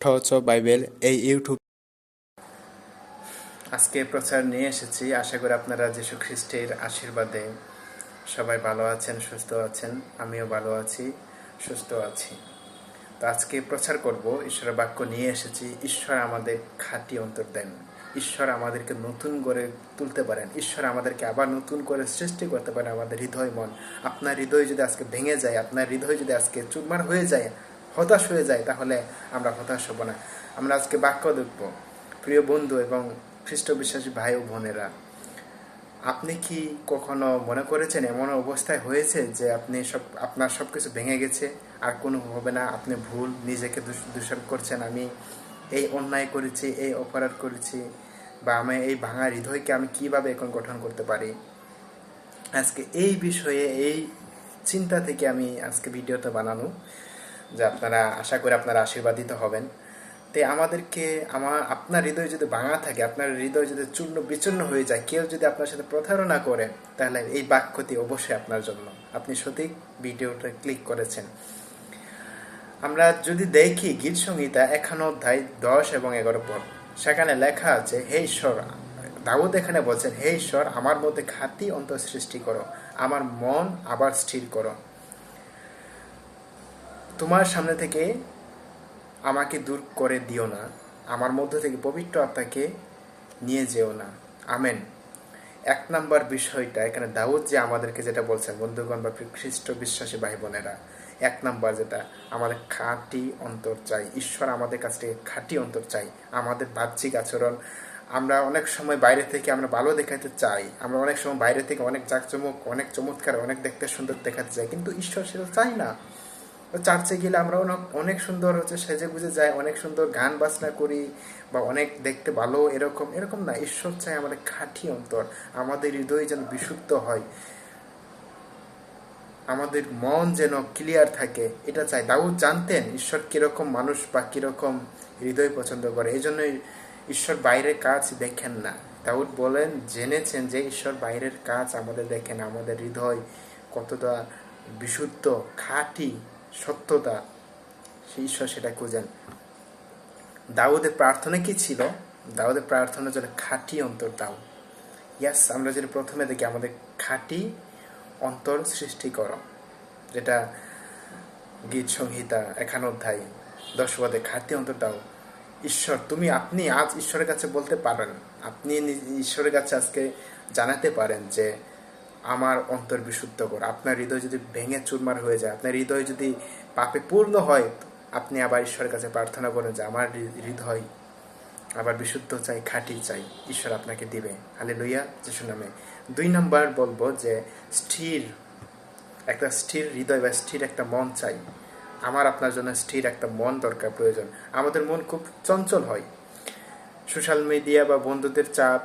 ঠচ Bible এই YouTube আজকে প্রচার নিয়ে এসেছি। আশা করি আপনারা যীশু খ্রিস্টের আশীর্বাদে সবাই ভালো আছেন, সুস্থ আছেন। আমিও ভালো আছি, সুস্থ আছি। তো আজকে প্রচার করব, ঈশ্বরের বাক্য নিয়ে এসেছি। ঈশ্বর আমাদের খাঁটি অন্তর দেন। ঈশ্বর আমাদেরকে নতুন করে তুলতে পারেন। ঈশ্বর আমাদেরকে আবার নতুন করে সৃষ্টি করতে পারেন আমাদের হৃদয় মন। আপনার হৃদয় যদি আজকে ভেঙে যায়, আপনার হৃদয় যদি আজকে চুরমার হয়ে যায়, হতাশ হয়ে যায়, তাহলে আমরা হতাশ হব না। আমরা আজকে বাক্য দেখব। প্রিয় বন্ধু এবং খ্রিস্ট বিশ্বাসী ভাই ও বোনেরা, আপনি কি কখনো মনে করেছেন এমন অবস্থায় হয়েছে যে আপনার সব কিছু ভেঙে গেছে, আর কোনো হবে না, আপনি ভুল, নিজেকে দোষারোপ করছেন, আমি এই অন্যায় করেছি, এই অপরাধ করেছি, বা আমি এই ভাঙা হৃদয়কে আমি কিভাবে এখন গঠন করতে পারি? আজকে এই বিষয়ে, এই চিন্তা থেকে আমি আজকে ভিডিওটা বানানো, যে আপনারা আশা করি আপনারা আশীর্বাদিত হবেন। তাই আমাদেরকে আপনার হৃদয় যদি ভাঙা থাকে, আপনার হৃদয় যদি চূর্ণ বিচূর্ণ হয়ে যায়, কেউ যদি আপনার সাথে প্রতারণা করে, তাহলে এই বাক্যটি অবশ্যই আপনার জন্য। আপনি সঠিক ভিডিওটা ক্লিক করেছেন। আমরা যদি দেখি গীত সংহিতা 51 অধ্যায় 10 এবং 11 পদ, সেখানে লেখা আছে, হে ঈশ্বর, দাউদ এখানে বলছেন, হে ঈশ্বর, আমার মধ্যে খাঁটি অন্তর সৃষ্টি করো, আমার মন আবার স্থির করো। তোমার সামনে থেকে আমাকে দূর করে দিও না, আমার মধ্য থেকে পবিত্র আত্মাকে নিয়ে যেও না। আমেন। 1 নম্বর বিষয়টা এখানে দাউদ যে আমাদেরকে যেটা বলছেন, বন্ধুগণ বা খ্রিস্ট বিশ্বাসী ভাই বোনেরা, 1 নম্বর যেটা, আমাদের খাঁটি অন্তর চাই। ঈশ্বর আমাদের কাছ থেকে খাঁটি অন্তর চাই। আমাদের বাহ্যিক আচরণ, আমরা অনেক সময় বাইরে থেকে আমরা ভালো দেখাতে চাই, আমরা অনেক সময় বাইরে থেকে অনেক জাঁকজমক, অনেক চমৎকার, অনেক দেখতে সুন্দর দেখাতে চাই, কিন্তু ঈশ্বর সেটা চাই না। চার্চে গেলে আমরা অনেক সুন্দর সেজে গুজে যাই, অনেক সুন্দর গান বাজনা করি, বা অনেক দেখতে ভালো, এরকম এরকম না। ঈশ্বর চাই আমাদের খাঁটি অন্তর, আমাদের হৃদয় যেন বিশুদ্ধ হয়, আমাদের মন যেন ক্লিয়ার থাকে, এটা চাই। দাউদ জানতেন ঈশ্বর কিরকম মানুষ বা কিরকম হৃদয় পছন্দ করে, এই জন্যই ঈশ্বর বাইরের কাজ দেখেন না। দাউদ বলেন, জেনেছেন যে ঈশ্বর বাইরের কাজ আমাদের দেখেন, আমাদের হৃদয় কতটা বিশুদ্ধ, খাঁটি, সত্যতা, সেই ঈশ্বর সেটা খুঁজেন। দাউদের প্রার্থনা কি ছিল? দাউদের প্রার্থনা যেন খাঁটি অন্তর দাও। ইয়াস, আমরা যদি প্রথমে দেখি, আমাদের খাঁটি অন্তর সৃষ্টি করো, যেটা গীত সংহিতা 51 অধ্যায় 10 পদে, খাঁটি অন্তর দাও। ঈশ্বর, আপনি আজ ঈশ্বরের কাছে বলতে পারেন, আপনি ঈশ্বরের কাছে আজকে জানাতে পারেন যে আমার অন্তর বিশুদ্ধ কর। আপনার হৃদয় যদি ভেঙে চুরমার হয়ে যায়, আপনার হৃদয় যদি পাপে পূর্ণ হয়, আপনি আবার ঈশ্বরের কাছে প্রার্থনা করেন যে আমার হৃদয় আবার বিশুদ্ধ চাই, খাঁটি চাই। ঈশ্বর আপনাকে দিবে। হালেলুয়া, যিশুর নামে। 2 নম্বর বলবো যে একটা স্থির হৃদয় বা স্থির একটা মন চাই। আমার আপনার জন্য স্থির একটা মন দরকার, প্রয়োজন। আমাদের মন খুব চঞ্চল হয়, সোশ্যাল মিডিয়া বা বন্ধুদের চাপ,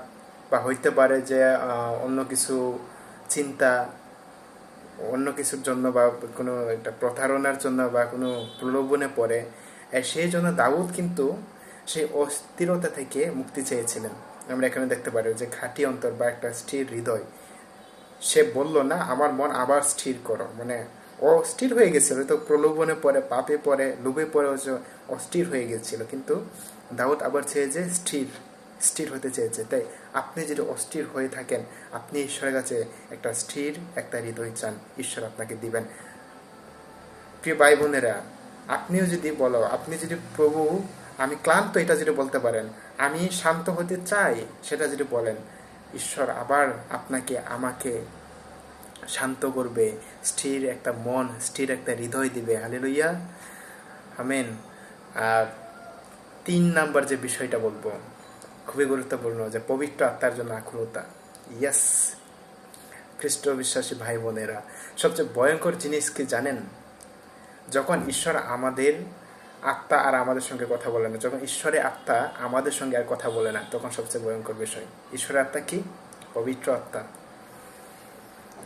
বা হইতে পারে যে অন্য কিছু চিন্তা, অন্য কিছুর জন্য, বা কোনো একটা প্রতারণার জন্য, বা কোনো প্রলোভনে পড়ে। সেই জন্য দাউদ কিন্তু সেই অস্থিরতা থেকে মুক্তি চেয়েছিলেন। আমরা এখানে দেখতে পারি যে খাঁটি অন্তর বা একটা স্থির হৃদয়। সে বলল না, আমার মন আবার স্থির করো, মানে অস্থির হয়ে গেছিল, তো প্রলোভনে পড়ে, পাপে পড়ে, লোভে পড়ে অস্থির হয়ে গেছিল, কিন্তু দাউদ আবার চেয়েছে স্থির, স্থির হতে চেয়েছে। তাই আপনি যদি অস্থির হয়ে থাকেন, আপনি ঈশ্বরের কাছে একটা স্থির একটা হৃদয় চান, ঈশ্বর আপনাকে দিবেন। প্রিয় ভাই বোনেরা, আপনিও যদি আপনি যদি প্রভু আমি ক্লান্ত, এটা যদি বলতে পারেন, আমি শান্ত হতে চাই, সেটা যদি বলেন, ঈশ্বর আবার আপনাকে আমাকে শান্ত করবে, স্থির একটা মন, স্থির একটা হৃদয় দিবে। Hallelujah, amen. আর 3 নাম্বার যে বিষয়টা বলবো, খুবই গুরুত্বপূর্ণ, যে পবিত্র আত্মার জন্য আকুলতা। ইয়েস, খ্রিস্ট বিশ্বাসী ভাই বোনেরা, সবচেয়ে ভয়ঙ্কর জিনিস কি জানেন? যখন ঈশ্বর আমাদের আত্মা আর আমাদের সঙ্গে কথা বলে না, যখন ঈশ্বরের আত্মা আমাদের সঙ্গে আর কথা বলে না, তখন সবচেয়ে ভয়ঙ্কর বিষয়। ঈশ্বরের আত্মা কি? পবিত্র আত্মা।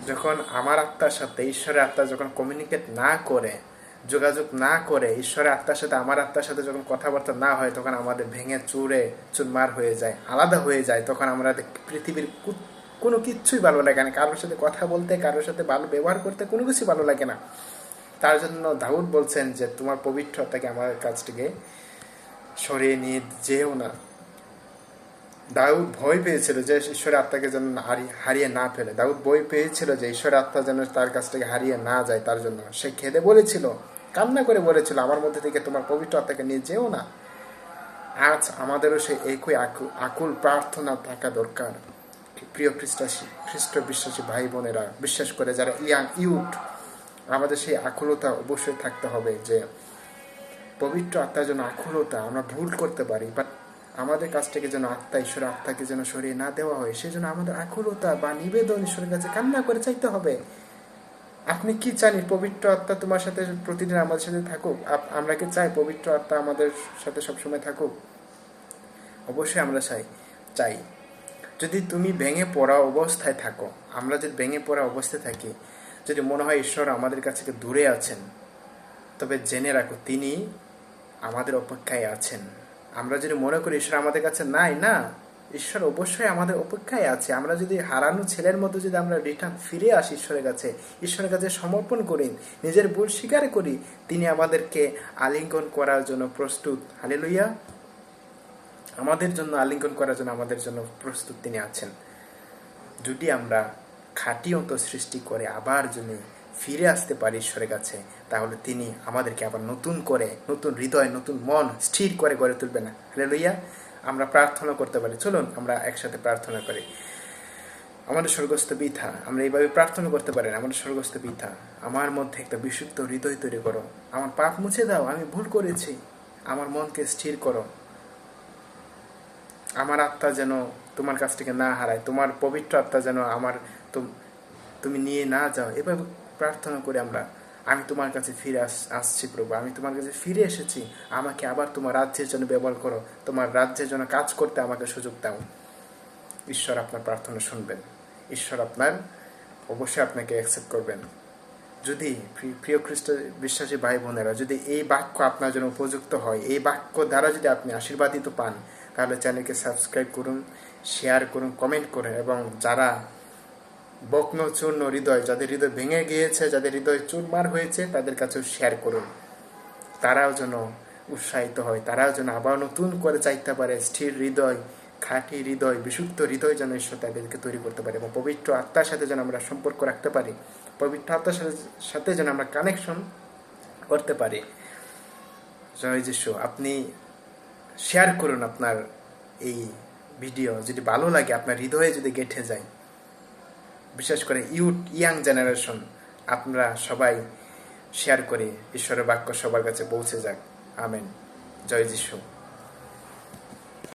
যখন আমার আত্মার সাথে ঈশ্বরের আত্মা যখন কমিউনিকেট না করে, যোগাযোগ না করে, ঈশ্বরের আত্মার সাথে আমার আত্মার সাথে যখন কথাবার্তা না হয়, তখন আমাদের ভেঙে চুরে চুরমার হয়ে যায়, আলাদা হয়ে যায়। তখন আমরা পৃথিবীর কোনো কিচ্ছুই ভালো লাগে না, কারোর সাথে কথা বলতে, কারোর সাথে ভালো ব্যবহার করতে, কোনো কিছু ভালো লাগে না। তার জন্য দাউদ বলছেন যে তোমার পবিত্রতাকে আমার কাছ থেকে সরিয়ে নিয়ে যেও না। দাউদ ভয় পেয়েছিল যে ঈশ্বরের আত্মাকে যেন হারিয়ে না ফেলে। দাউদ ভয় পেয়েছিল যে ঈশ্বরের আত্মা যেন তার কাছ থেকে হারিয়ে না যায়। তার জন্য সে খেদে বলেছিল, কান্না করে বলেছিল, আমার মধ্যে থেকে তোমার পবিত্র আত্মাকে নিয়ে যেও না। আজ আমাদেরও সেই একই আকুল প্রার্থনা থাকা দরকার। প্রিয় খ্রিস্ট বিশ্বাসী ভাই বোনেরা, বিশ্বাস করে যারা ইউথ, আমাদের সেই আকুলতা অবশ্যই থাকতে হবে যে পবিত্র আত্মার জন্য আকুলতা। আমরা ভুল করতে পারি, বাট আমাদের কাছ থেকে যেন ঈশ্বরের আত্মাকে যেন সরিয়ে না দেওয়া হয়, সেই জন্য আমাদের আকুলতা বা নিবেদন ঈশ্বরের কাছে কান্না করে চাইতে হবে। আপনি কি চান পবিত্র আত্মা তোমার সাথে প্রতিদিন আমাদের সাথে থাকুক? আমরা কি চাই পবিত্র আত্মা আমাদের সাথে সবসময় থাকুক? অবশ্যই আমরা চাই। যদি তুমি ভেঙে পড়া অবস্থায় থাকো, আমরা যদি ভেঙে পড়া অবস্থায় থাকি, যদি মনে হয় ঈশ্বর আমাদের কাছ থেকে দূরে আছেন, তবে জেনে রাখো তিনি আমাদের অপেক্ষায় আছেন। আমরা যদি মনে করি ঈশ্বর আমাদের কাছে নাই, না, ঈশ্বর অবশ্যই আমাদের অপেক্ষায় আছে। আমরা যদি হারানো ছেলের মতো যদি আমরা ফিরে আসি ঈশ্বরের কাছে সমর্পণ করি, নিজের ভুল স্বীকার করি, তিনি আমাদেরকে আলিঙ্গন করার জন্য প্রস্তুত। হালেলুয়া! আমাদের জন্য আলিঙ্গন করার জন্য আমাদের জন্য প্রস্তুত তিনি আছেন। যদি আমরা খাঁটি অন্তর সৃষ্টি করে আবার যদি ফিরে আসতে পারি ঈশ্বরের কাছে, তাহলে তিনি আমাদেরকে আবার নতুন করে, নতুন হৃদয়, নতুন মন স্থির করে গড়ে তুলবে না। হালেলুয়া! আমরা প্রার্থনা করতে পারি। চলুন আমরা একসাথে প্রার্থনা করি। আমাদের স্বর্গস্থ পিতা, আমরা এইভাবে প্রার্থনা করতে পারি, আমাদের স্বর্গস্থ পিতা, আমার মধ্যে একটা বিশুদ্ধ হৃদয় তৈরি করো। আমার পাপ মুছে দাও, আমি ভুল করেছি। আমার মনকে স্থির করো। আমার আত্মা যেন তোমার কাছ থেকে না হারায়, তোমার পবিত্র আত্মা যেন তুমি নিয়ে না যাও। এভাবে প্রার্থনা করে আমি তোমার কাছে ফিরে আসছি প্রভু, আমি তোমার কাছে ফিরে এসেছি। আমাকে আবার তোমার রাজ্যের জন্য ব্যবহার করো, তোমার রাজ্যের জন্য কাজ করতে আমাকে সুযোগ দাও। ঈশ্বর আপনার প্রার্থনা শুনবেন। ঈশ্বর অবশ্যই আপনাকে অ্যাকসেপ্ট করবেন। যদি প্রিয় খ্রিস্ট বিশ্বাসী ভাই বোনেরা, যদি এই বাক্য আপনার জন্য উপযুক্ত হয়, এই বাক্য দ্বারা যদি আপনি আশীর্বাদিত পান, তাহলে চ্যানেলকে সাবস্ক্রাইব করুন, শেয়ার করুন, কমেন্ট করুন। এবং যারা বগ্ন চূর্ণ হৃদয়, যাদের হৃদয় ভেঙে গিয়েছে, যাদের হৃদয় চুরমার হয়েছে, তাদের কাছেও শেয়ার করুন। তারাও যেন উৎসাহিত হয়, তারাও যেন আবার নতুন করে চাইতে পারে। স্থির হৃদয়, খাঁটি হৃদয়, বিশুদ্ধ হৃদয় যেন ঈশ্বর তাদেরকে তৈরি করতে পারে, এবং পবিত্র আত্মার সাথে যেন আমরা সম্পর্ক রাখতে পারি, পবিত্র আত্মার সাথে যেন আমরা কানেকশন করতে পারি। জয় যিশু। আপনি শেয়ার করুন আপনার এই ভিডিও, যদি ভালো লাগে, আপনার হৃদয়ে যদি গেঁথে যায়, বিশেষ করে ইয়াং জেনারেশন, আপনারা সবাই শেয়ার করে ঈশ্বরের বাক্য সবার কাছে পৌঁছে যাক। আমেন। জয় যিশু।